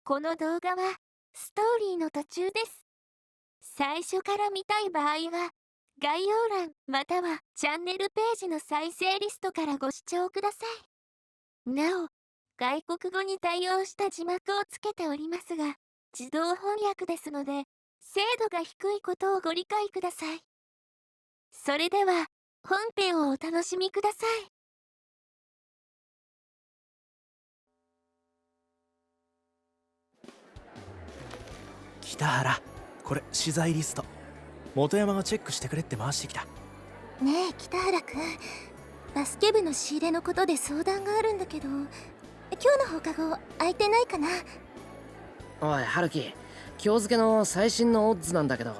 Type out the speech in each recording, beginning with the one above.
この動画はストーリーの途中です。最初から見たい場合は概要欄またはチャンネルページの再生リストからご視聴ください。なお、外国語に対応した字幕をつけておりますが、自動翻訳ですので、精度が低いことをご理解ください。それでは、本編をお楽しみください。北原、これ資材リスト。本山がチェックしてくれって回してきた。ねえ北原くん、バスケ部の仕入れのことで相談があるんだけど、今日の放課後空いてないかな。おい春樹、今日付の最新のオッズなんだけど。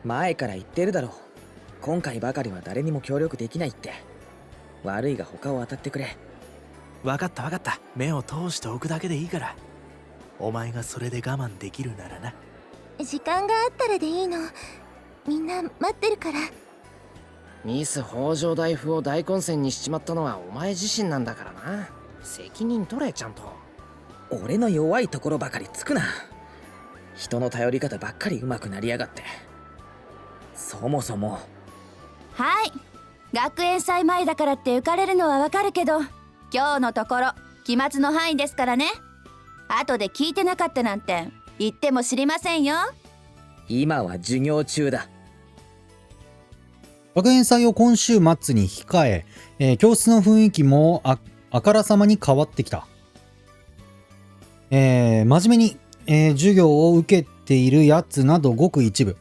前から言ってるだろう。今回ばかりは誰にも協力できないって。悪いが他を当たってくれ。分かった分かった。目を通しておくだけでいいから。お前がそれで我慢できるならな。時間があったらでいいの。みんな待ってるから。ミス北条大夫を大混戦にしちまったのはお前自身なんだからな。責任取れちゃんと。俺の弱いところばかりつくな。人の頼り方ばっかり上手くなりやがって。そもそも。はい、学園祭前だからって浮かれるのはわかるけど、今日のところ期末の範囲ですからね。後で聞いてなかったなんて言っても知りませんよ。今は授業中だ。学園祭を今週末に控え、教室の雰囲気もあからさまに変わってきた。真面目に、授業を受けているやつなどごく一部。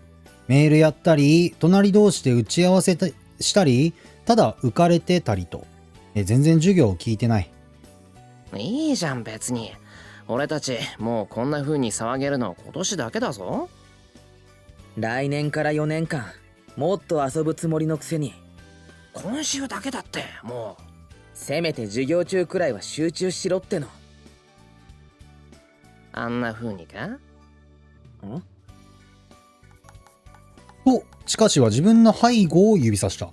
メールやったり、隣同士で打ち合わせしたり、ただ浮かれてたりと、全然授業を聞いてない。いいじゃん別に。俺たちもうこんな風に騒げるの今年だけだぞ。来年から4年間もっと遊ぶつもりのくせに。今週だけだってもう。せめて授業中くらいは集中しろっての。あんな風にか？ん？と、しかしは自分の背後を指さした。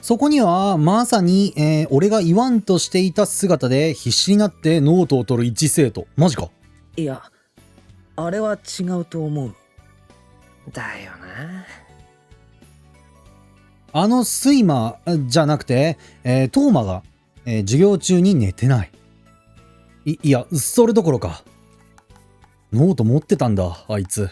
そこにはまさに、俺が言わんとしていた姿で必死になってノートを取る一生徒。マジか。いや、あれは違うと思う。だよな。睡魔じゃなくて、トーマが、授業中に寝てない。いや、それどころか。ノート持ってたんだ、あいつ。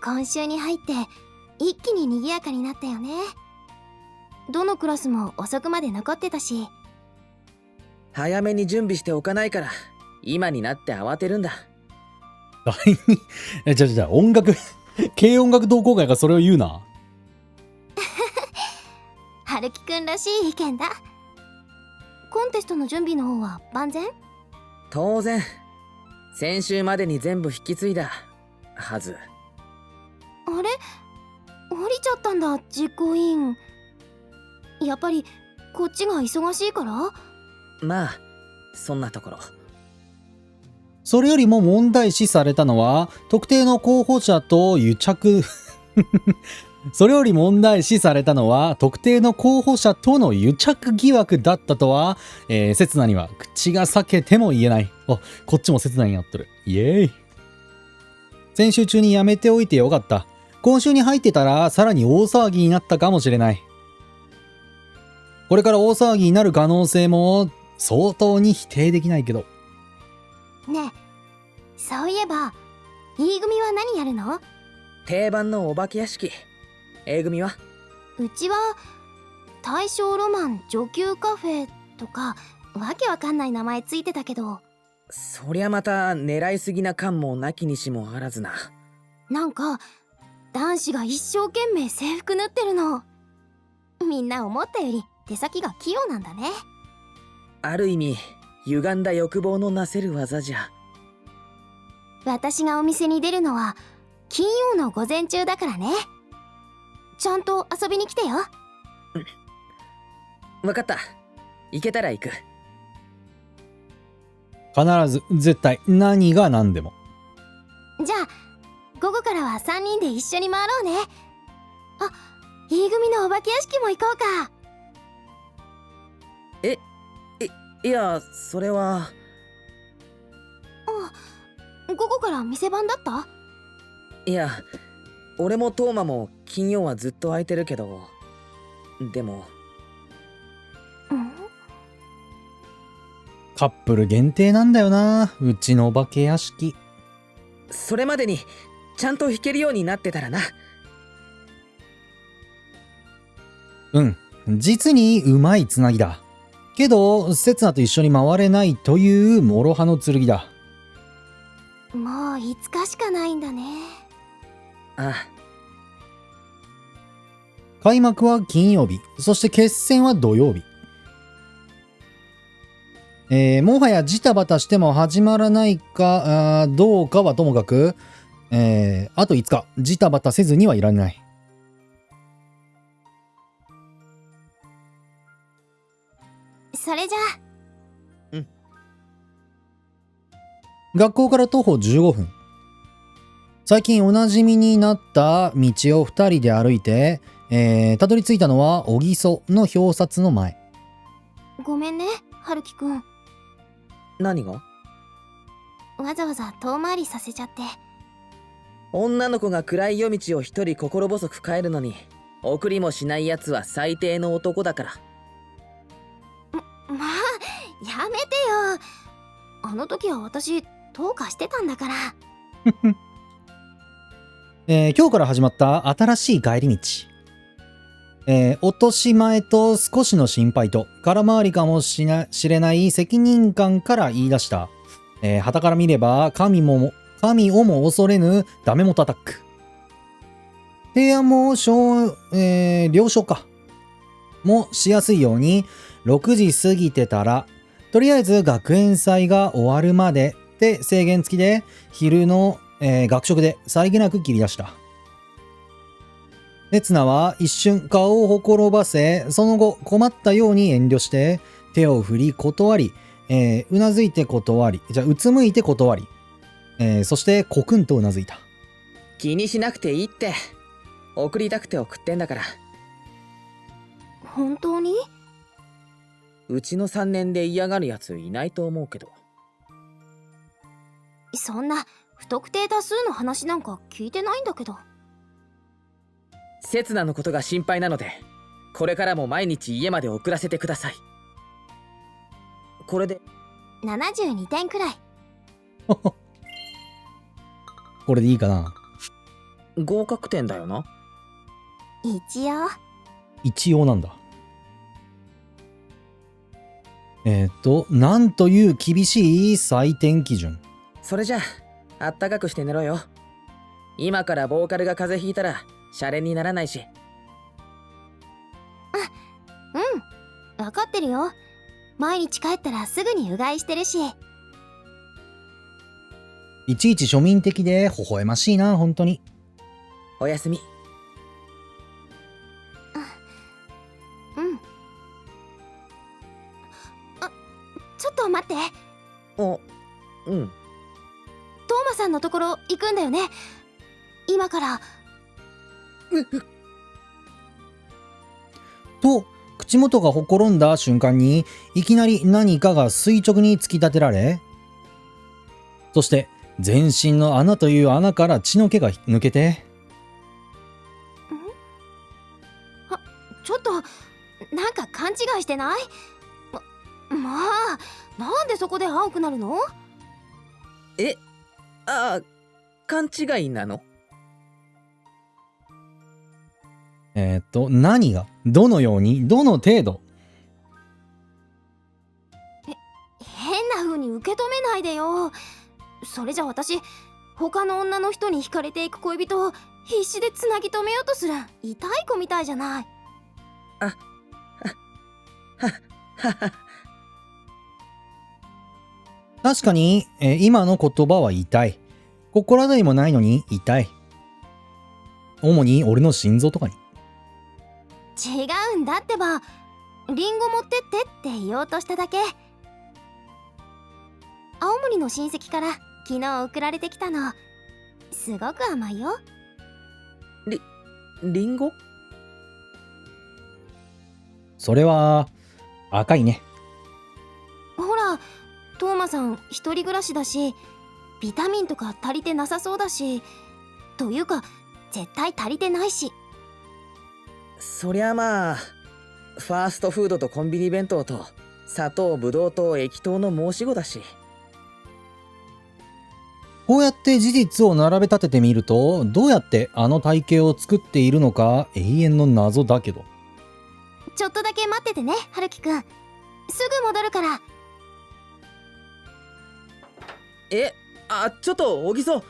今週に入って一気に賑やかになったよね。どのクラスも遅くまで残ってたし。早めに準備しておかないから今になって慌てるんだ。じゃあ音楽軽音楽同好会がそれを言うな。春樹くんらしい意見だ。コンテストの準備の方は万全？当然。先週までに全部引き継いだはず。あれ？降りちゃったんだ、実行委員。やっぱりこっちが忙しいから？まあそんなところ。それよりも問題視されたのは特定の候補者と癒着それより問題視されたのは特定の候補者との癒着疑惑だったとは、刹那には口が裂けても言えない。あ、こっちも刹那になっとる。イエーイ。先週中にやめておいてよかった。今週に入ってたらさらに大騒ぎになったかもしれない。これから大騒ぎになる可能性も相当に否定できないけど。ねえ、そういえば E 組は何やるの？定番のお化け屋敷。A 組は？うちは大正ロマン女級カフェとかわけわかんない名前ついてたけど。そりゃまた狙いすぎな感もなきにしもあらずな。なんか男子が一生懸命制服縫ってるの。みんな思ったより手先が器用なんだね。ある意味歪んだ欲望のなせる技じゃ。私がお店に出るのは金曜の午前中だからね。ちゃんと遊びに来てよ。わかった。行けたら行く。必ず、絶対、何が何でも。じゃあ午後からは3人で一緒に回ろうね。あ、E組のお化け屋敷も行こうか。いや、それは。午後から店番だった？いや、俺もトーマも金曜はずっと空いてるけど。でも、うんカップル限定なんだよな、うちのお化け屋敷。それまでにちゃんと弾けるようになってたらな。うん、実にうまいつなぎだ。けど、刹那と一緒に回れないという諸刃の剣だ。もう5日しかないんだね。あ開幕は金曜日、そして決戦は土曜日。もはやジタバタしても始まらないかどうかはともかく、あと5日、ジタバタせずにはいられない。それじゃあ学校から徒歩15分。最近おなじみになった道を2人で歩いて、たどり着いたのは小木曽の表札の前。ごめんね、春樹くん。何が？わざわざ遠回りさせちゃって。女の子が暗い夜道を一人心細く帰るのに送りもしないやつは最低の男だから。まあやめてよ。あの時は私どうかしてたんだから。今日から始まった新しい帰り道。落とし前と少しの心配と空回りかもしれない責任感から言い出した。傍から見れば神をも恐れぬダメ元アタック。提案も了承か。もしやすいように6時過ぎてたら、とりあえず学園祭が終わるまでって制限付きで昼の、学食でさりげなく切り出した。刹那は一瞬顔をほころばせ、その後困ったように遠慮して手を振り断り、うなずいて断り、うつむいて断り、そしてコクンとうなずいた。気にしなくていいって。送りたくて送ってんだから。本当に？うちの3年で嫌がるやついないと思うけど。そんな不特定多数の話なんか聞いてないんだけど。刹那のことが心配なので、これからも毎日家まで送らせてください。これで72点くらい。これでいいかな。合格点だよな。一応。一応なんだ。なんという厳しい採点基準。それじゃあったかくして寝ろよ。今からボーカルが風邪ひいたらシャレにならないし。うん、分かってるよ。毎日帰ったらすぐにうがいしてるし。いちいち庶民的で微笑ましいな、本当に。おやすみ。うん。ちょっと待って。お、うん。トーマさんのところ行くんだよね。今から。と、口元がほころんだ瞬間に、いきなり何かが垂直に突き立てられ、そして、全身の穴という穴から血の気が抜けて、ちょっとなんか勘違いしてない？まあ、なんでそこで青くなるの？ああ、勘違いなの？何が、どのように、どの程度？変な風に受け止めないでよ。それじゃ私、他の女の人に惹かれていく恋人を必死でつなぎ止めようとする痛い子みたいじゃない。確かに、今の言葉は痛い。心当たりもないのに痛い。主に俺の心臓とかに。違うんだってば。リンゴ持ってってって言おうとしただけ。青森の親戚から昨日送られてきたの。すごく甘いよ。リンゴ？それは赤いね。ほら、トーマさん一人暮らしだし、ビタミンとか足りてなさそうだし、というか絶対足りてないし。そりゃまあ、ファーストフードとコンビニ弁当と砂糖、ブドウと液糖の申し子だし。こうやって事実を並べ立ててみると、どうやってあの体型を作っているのか永遠の謎だけど。ちょっとだけ待っててね、はるきくん。すぐ戻るから。ちょっと小木曽。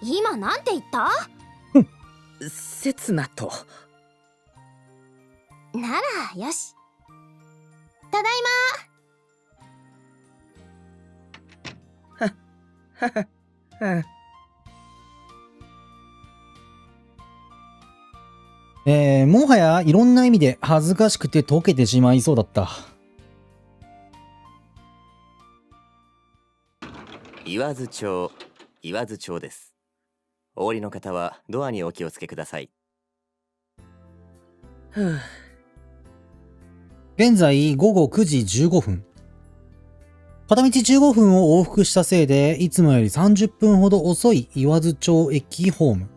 今なんて言った？刹那と。ならよし。ただいうんもはやいろんな意味で恥ずかしくて溶けてしまいそうだった。言わず町です。お降りの方はドアにお気をつけください。現在午後9時15分。片道15分を往復したせいで、いつもより30分ほど遅い言わず町駅ホーム。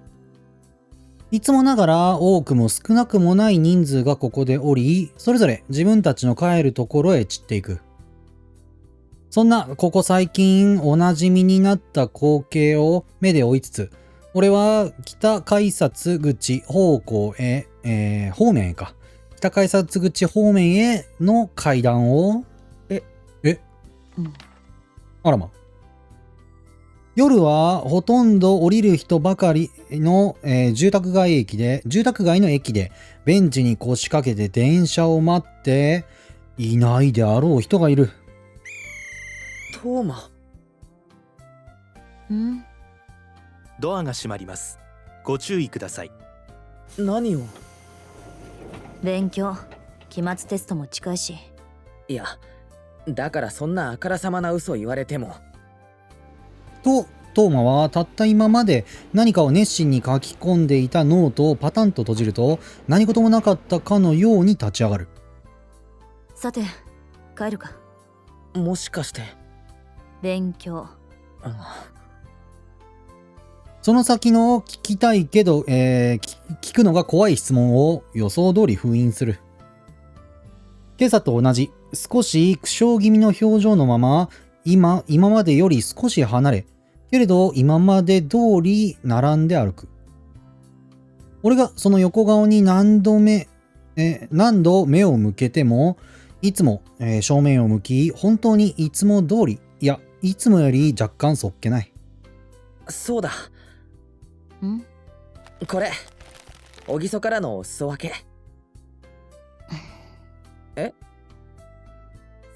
いつもながら多くも少なくもない人数がここで降り、それぞれ自分たちの帰るところへ散っていく。そんなここ最近おなじみになった光景を目で追いつつ、俺は北改札口方向へ、方面へか。北改札口方面への階段を、あらま。夜はほとんど降りる人ばかりの、住宅街の駅でベンチに腰掛けて電車を待っていないであろう人がいる。トーマ。ドアが閉まります。ご注意ください。何を？勉強、期末テストも近いし。いや、だからそんなあからさまな嘘言われても。と、トーマはたった今まで何かを熱心に書き込んでいたノートをパタンと閉じると、何事もなかったかのように立ち上がる。さて、帰るか。もしかして。勉強。その先の聞きたいけど、聞くのが怖い質問を予想通り封印する。今朝と同じ、少し苦笑気味の表情のまま、今までより少し離れ、けれど今まで通り並んで歩く。俺がその横顔に何度目を向けても、いつも、正面を向き、本当にいつも通り、いや、いつもより若干そっけない。そうだ。これ、小木曽からのお裾分け。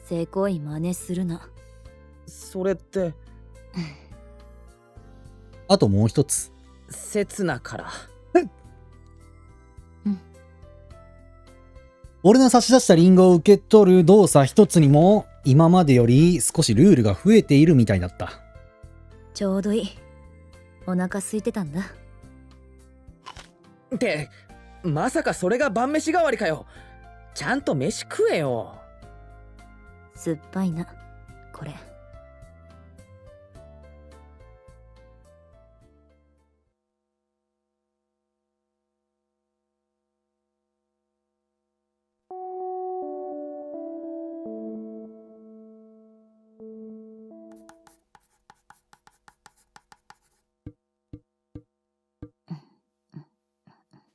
せこい真似するな。それって。あともう一つ。刹那から。俺の差し出したリンゴを受け取る動作一つにも、今までより少しルールが増えているみたいだった。ちょうどいい。お腹空いてたんだ。って、まさかそれが晩飯代わりかよ。ちゃんと飯食えよ。酸っぱいな、これ。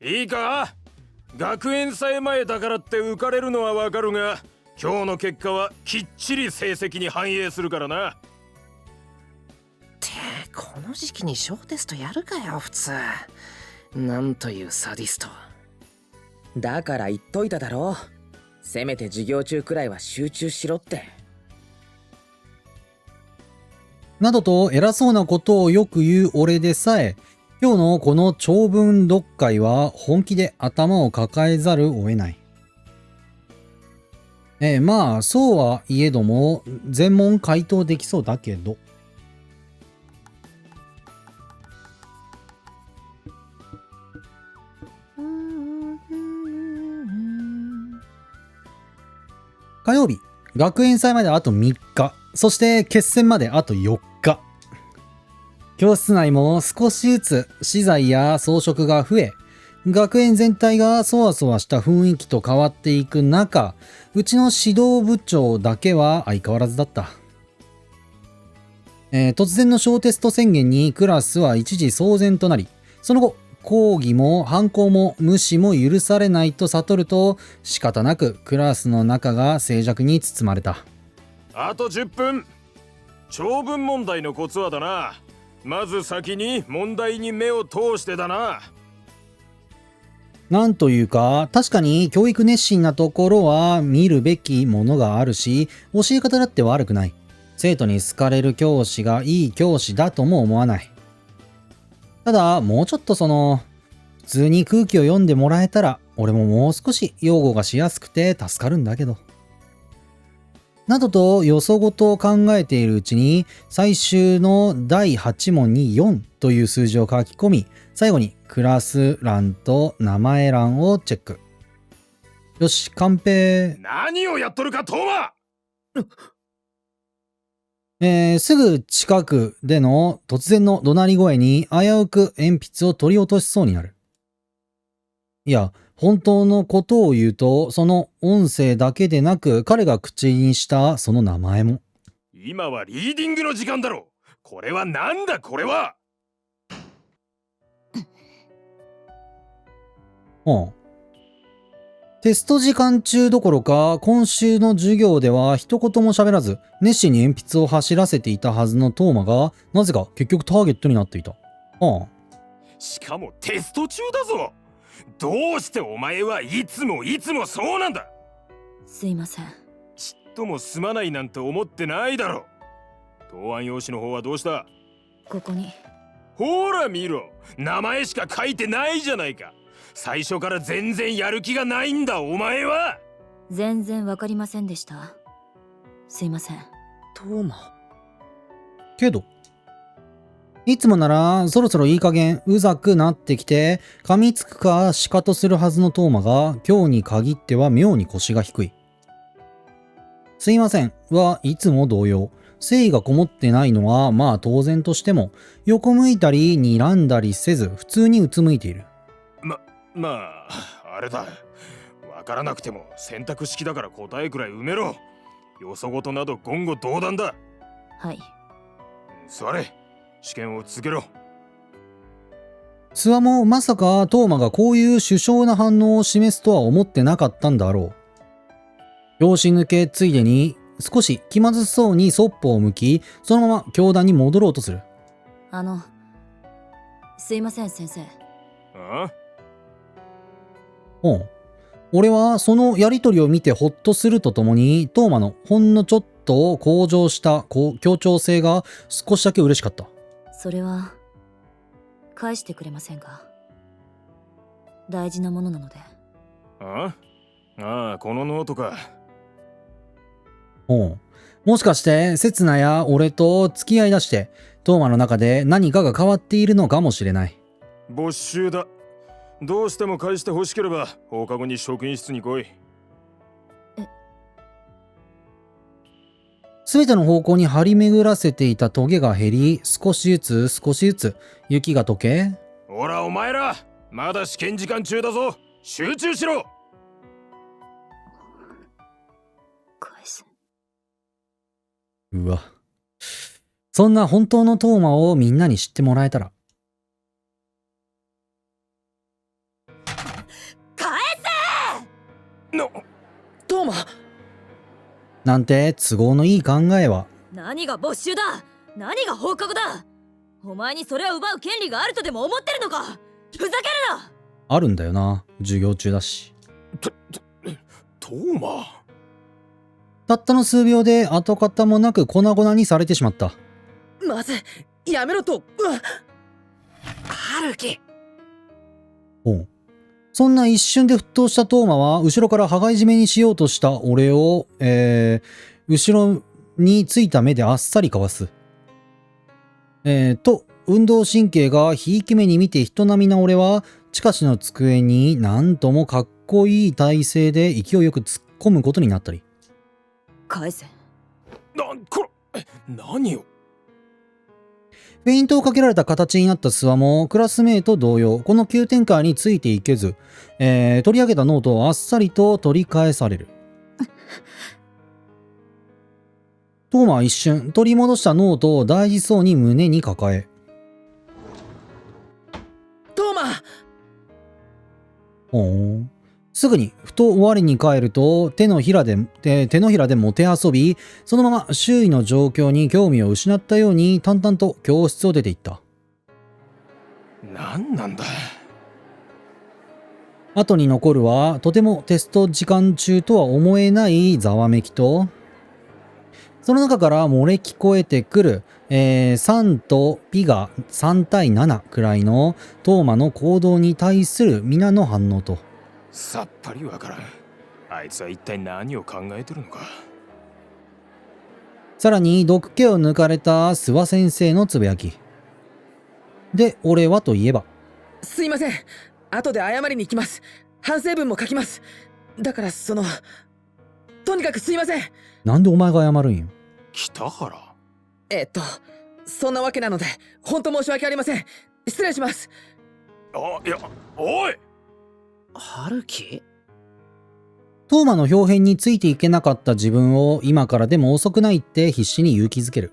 いいか、学園祭前だからって浮かれるのはわかるが、今日の結果はきっちり成績に反映するからな。ってこの時期に小テストやるかよ普通。なんというサディスト。だから言っといただろう。せめて授業中くらいは集中しろって。などと偉そうなことをよく言う俺でさえ、今日のこの長文読解は本気で頭を抱えざるを得ない。まあそうはいえども全問回答できそうだけど。火曜日、学園祭まであと3日、そして決戦まであと4日。教室内も少しずつ資材や装飾が増え、学園全体がそわそわした雰囲気と変わっていく中、うちの指導部長だけは相変わらずだった。突然の小テスト宣言にクラスは一時騒然となり、その後、講義も反抗も無視も許されないと悟ると、仕方なくクラスの中が静寂に包まれた。あと10分。長文問題のコツはだな。まず先に問題に目を通してだな。なんというか、確かに教育熱心なところは見るべきものがあるし、教え方だって悪くない。生徒に好かれる教師がいい教師だとも思わない。ただ、もうちょっと普通に空気を読んでもらえたら、俺ももう少し擁護がしやすくて助かるんだけど。などとよそごとを考えているうちに、最終の第8問に4という数字を書き込み、最後にクラス欄と名前欄をチェック。よし、カンペ。何をやっとるか、トーマ。すぐ近くでの突然の怒鳴り声に危うく鉛筆を取り落としそうになる。いや、本当のことを言うと、その音声だけでなく、彼が口にしたその名前も。今はリーディングの時間だろ。これはなんだこれは。テスト時間中どころか、今週の授業では一言も喋らず、熱心に鉛筆を走らせていたはずのトーマが、なぜか結局ターゲットになっていた。しかもテスト中だぞ。どうしてお前はいつもそうなんだ。すいません。ちっともすまないなんて思ってないだろ。答案用紙の方はどうした？ここに。ほら見ろ、名前しか書いてないじゃないか。最初から全然やる気がないんだお前は。全然わかりませんでした。すいません。トーマ。けど、いつもならそろそろいい加減うざくなってきて噛みつくかシカトするはずのトーマが今日に限っては妙に腰が低い。すいませんはいつも同様、誠意がこもってないのはまあ当然としても、横向いたり睨んだりせず普通にうつむいている。まああれだ。わからなくても選択式だから答えくらい埋めろ。よそごとなど言語道断だ。はい。座れ。試験を続けろ。諏訪もまさかトーマがこういう殊勝な反応を示すとは思ってなかったんだろう。拍子抜けついでに少し気まずそうにそっぽを向き、そのまま教壇に戻ろうとする。すいません先生。あ？俺はそのやりとりを見てホッとするとともに、トーマのほんのちょっと向上した協調性が少しだけ嬉しかった。それは返してくれませんか？大事なものなので。ああ、このノートか。もしかしてセツナや俺と付き合いだして、トーマの中で何かが変わっているのかもしれない。没収だ。どうしても返してほしければ放課後に職員室に来い。すべての方向に張り巡らせていたトゲが減り、少しずつ雪が溶け。ほらお前ら、まだ試験時間中だぞ。集中しろ。返す。うわ、そんな本当のトーマをみんなに知ってもらえたら。返せ！トーマなんて都合のいい考えは。何が没収だ！何が放課後だ！お前にそれを奪う権利があるとでも思ってるのか！ふざけるな！あるんだよな、授業中だし。トーマ。たったの数秒で跡形もなく粉々にされてしまった。まずやめろと。春樹。おう。そんな一瞬で沸騰したトーマは、後ろから羽交い締めにしようとした俺を、後ろについた目であっさりかわす。運動神経がひいき目に見て人並みな俺は、近しの机になんともかっこいい体勢で勢いよく突っ込むことになったり。返せ。これ何を。フェイントをかけられた形になった諏訪もクラスメート同様、この急展開についていけず、取り上げたノートをあっさりと取り返される。トーマは一瞬取り戻したノートを大事そうに胸に抱え、トーマ。すぐにふと我に返ると手のひらでもてあそび、そのまま周囲の状況に興味を失ったように淡々と教室を出て行った。何なんだ。後に残るはとてもテスト時間中とは思えないざわめきと、その中から漏れ聞こえてくる、3とピが3対7くらいのトーマの行動に対する皆の反応と、さっぱりわからん。あいつは一体何を考えてるのか。さらに毒気を抜かれた諏訪先生のつぶやきで、俺はといえば、すいません。後で謝りに行きます。反省文も書きます。だからとにかくすいません。なんでお前が謝るんよ。北原。そんなわけなので本当申し訳ありません。失礼します。いや、おい。春樹。トーマの表変についていけなかった自分を今からでも遅くないって必死に勇気づける。